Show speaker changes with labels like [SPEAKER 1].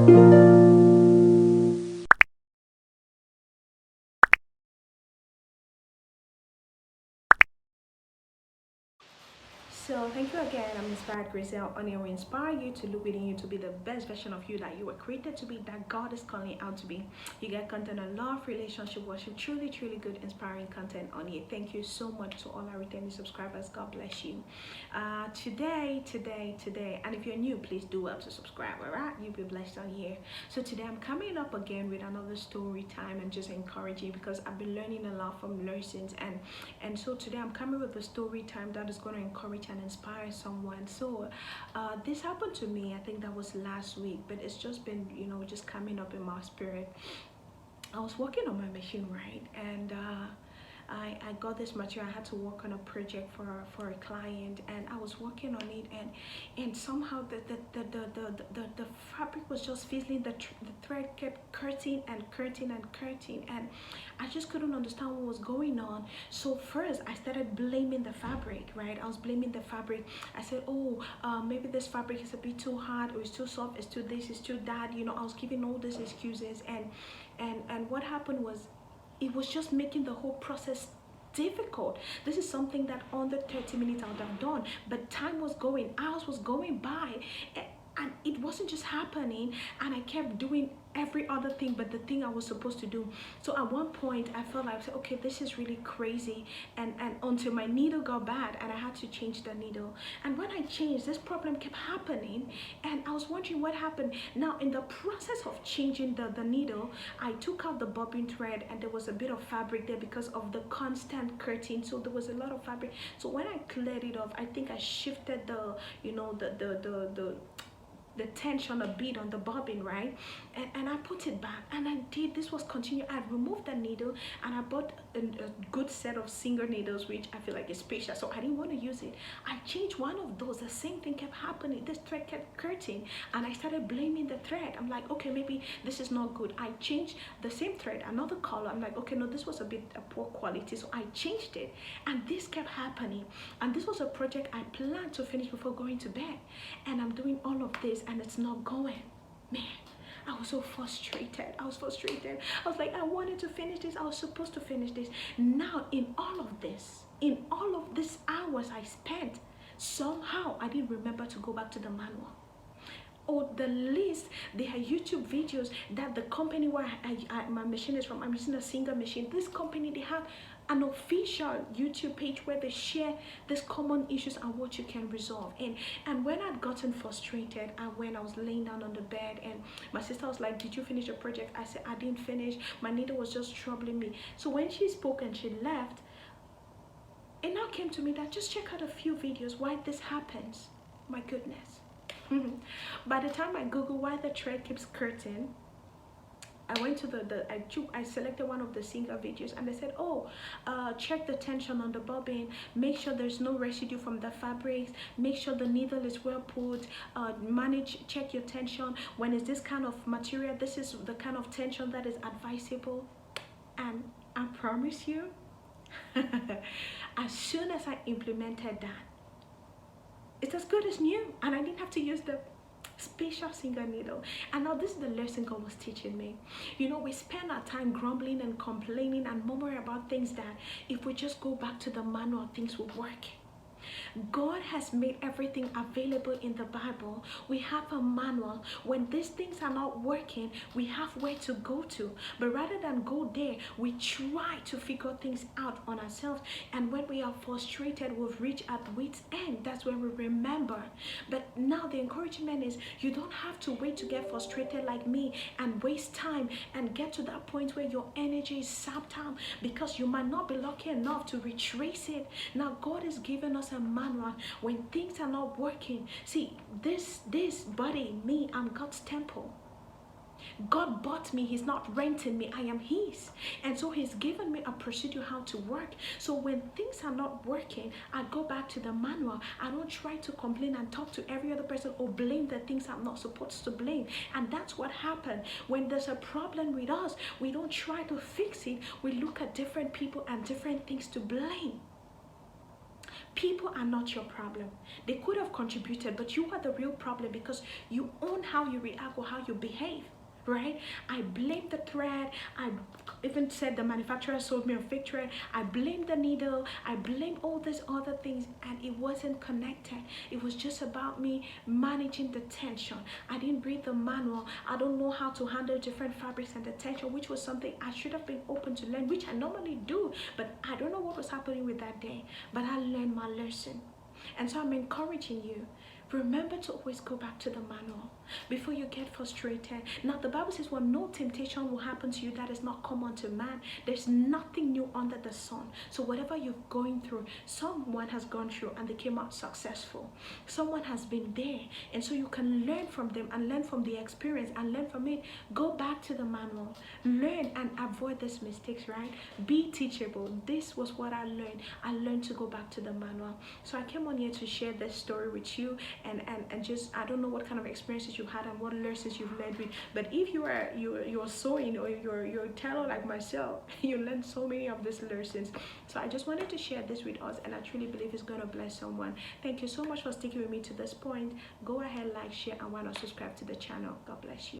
[SPEAKER 1] So thank you again. I'm Inspired Grizel, and I will inspire you to look within you to be the best version of you that you were created to be, that God is calling out to be. You get content on love, relationship, worship, truly good, inspiring content on here. Thank you so much to all our returning subscribers. God bless you. Today, and if you're new, please do well to subscribe. Alright, you'll be blessed on here. So today I'm coming up again with another story time and just encouraging because I've been learning a lot from lessons, and so today I'm coming with a story time that is going to encourage and inspire someone. So this happened to me, I think that was last week, but it's just been, just coming up in my spirit. I was working on my machine, right? And I got this material. I had to work on a project for a client, and I was working on it, and somehow the fabric was just fizzling. The thread kept curting, and I just couldn't understand what was going on. So first I started blaming the fabric, right? I was blaming the fabric. I said, oh, maybe this fabric is a bit too hard, or it's too soft, it's too this, it's too that. I was giving all these excuses, and what happened was, it was just making the whole process difficult. This is something that under 30 minutes I would have done, but time was going, hours was going by, and it wasn't just happening, and I kept doing every other thing but the thing I was supposed to do. So at one point I felt like, okay, this is really crazy, and until my needle got bad and I had to change the needle. And when I changed, this problem kept happening, and I was wondering what happened. Now in the process of changing the needle, I took out the bobbin thread, and there was a bit of fabric there because of the constant curtain, so there was a lot of fabric. So when I cleared it off, I think I shifted the tension a bit on the bobbin, right? And I put it back, and I did. This was continued. I removed the needle, and I bought a good set of Singer needles, which I feel like is special, so I didn't want to use it. I changed one of those. The same thing kept happening. This thread kept curting, and I started blaming the thread. I'm like, okay, maybe this is not good. I changed the same thread, another color. I'm like, okay, no, this was a bit poor quality, so I changed it, and this kept happening. And this was a project I planned to finish before going to bed, and I'm doing all of this, and it's not going. Man, I was so frustrated. I was like, I wanted to finish this. I was supposed to finish this. Now in all of this hours I spent, somehow I didn't remember to go back to the manual. Or the least, there are YouTube videos that the company where my machine is from, I'm using a Singer machine. This company, they have an official YouTube page where they share these common issues and what you can resolve. And when I'd gotten frustrated, and when I was laying down on the bed, and my sister was like, did you finish the project? I said, I didn't finish. My needle was just troubling me. So when she spoke and she left, it now came to me that just check out a few videos why this happens. My goodness. By the time I Google why the thread keeps curting, I went to I selected one of the Singer videos, and they said, oh, check the tension on the bobbin, make sure there's no residue from the fabrics, make sure the needle is well put, check your tension. When it's this kind of material, this is the kind of tension that is advisable. And I promise you, as soon as I implemented that, it's as good as new, and I didn't have to use the special Singer needle. And now this is the lesson God was teaching me. We spend our time grumbling and complaining and murmuring about things that if we just go back to the manual, things will work. God has made everything available in the Bible. We have a manual. When these things are not working, we have where to go to. But rather than go there, we try to figure things out on ourselves. And when we are frustrated, we've reached at wit's end. That's when we remember. But now the encouragement is, you don't have to wait to get frustrated like me and waste time and get to that point where your energy is sapped out, because you might not be lucky enough to retrace it. Now God has given us a manual. When things are not working, see, this body, me, I'm God's temple. God bought me. He's not renting me. I am his. And so he's given me a procedure how to work. So when things are not working, I go back to the manual. I don't try to complain and talk to every other person or blame the things I'm not supposed to blame. And that's what happened. When there's a problem with us, we don't try to fix it. We look at different people and different things to blame. People are not your problem. They could have contributed, but you are the real problem because you own how you react or how you behave, right? I blame the thread. I even said the manufacturer sold me a fake thread. I blame the needle. I blame all these other things, and it wasn't connected. It was just about me managing the tension. I didn't read the manual. I don't know how to handle different fabrics and the tension, which was something I should have been open to learn, which I normally do, but I don't know what was happening with that day. But I learned my lesson. And so I'm encouraging you, remember to always go back to the manual before you get frustrated. Now, the Bible says, well, no temptation will happen to you that is not common to man. There's nothing new under the sun. So whatever you're going through, someone has gone through and they came out successful. Someone has been there. And so you can learn from them and learn from the experience and learn from it. Go back to the manual. Learn and avoid these mistakes, right? Be teachable. This was what I learned. I learned to go back to the manual. So I came on here to share this story with you, and just, I don't know what kind of experiences you had and what lessons you've learned with, but if you're sewing or you're a tailor like myself, you learned so many of these lessons. So I just wanted to share this with us, and I truly believe it's going to bless someone. Thank you so much for sticking with me to this point. Go ahead, like, share, and why not subscribe to the channel. God bless you.